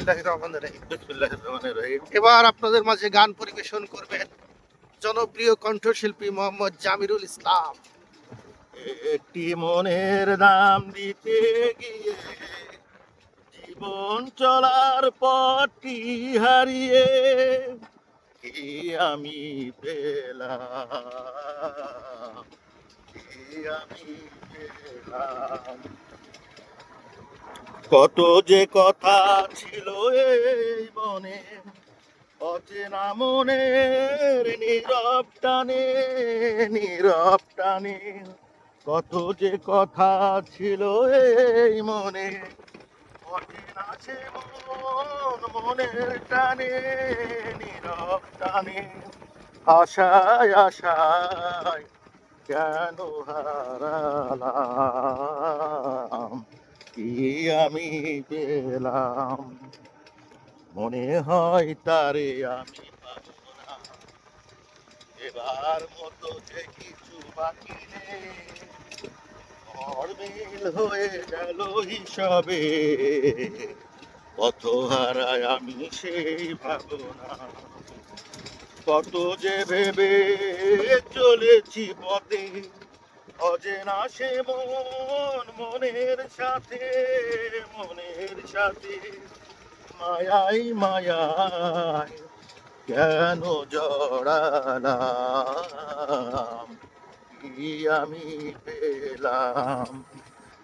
বিসমিল্লাহির রহমানির রহিম। বিসমিল্লাহির রহমানির রহিম। এবার আপনাদের মাঝে গান পরিবেশন করবেন জনপ্রিয় কণ্ঠশিল্পী মোহাম্মদ জামিরুল ইসলাম। একটি মনের দাম দিতে গিয়ে জীবন চলার পথটি হারিয়ে কি আমি পেলাম, কি আমি পেলাম। কত যে কথা ছিল এই মনে, অচেনা মনের নীরব টানে, নীরব টানে। কত যে কথা ছিল এই মনে, অচেনা সে মন মনের টানে, নীরব টানে। আশায় আশায় কেন হারালাম, কি আমি পেলাম। মনে হয় তারে আমি পাবো না, এবার মতো যে কিছু বাকি নেই। অর্মিল হয়ে গেল হিসাবে, কত হারায় আমি সেই ভাবনা। কত যে ভেবে চলেছি পথে, অজেনা সে মন মনের সাথে, মনের সাথে। মায়াই মায়াই কেন জড়ালাম, কি আমি পেলাম।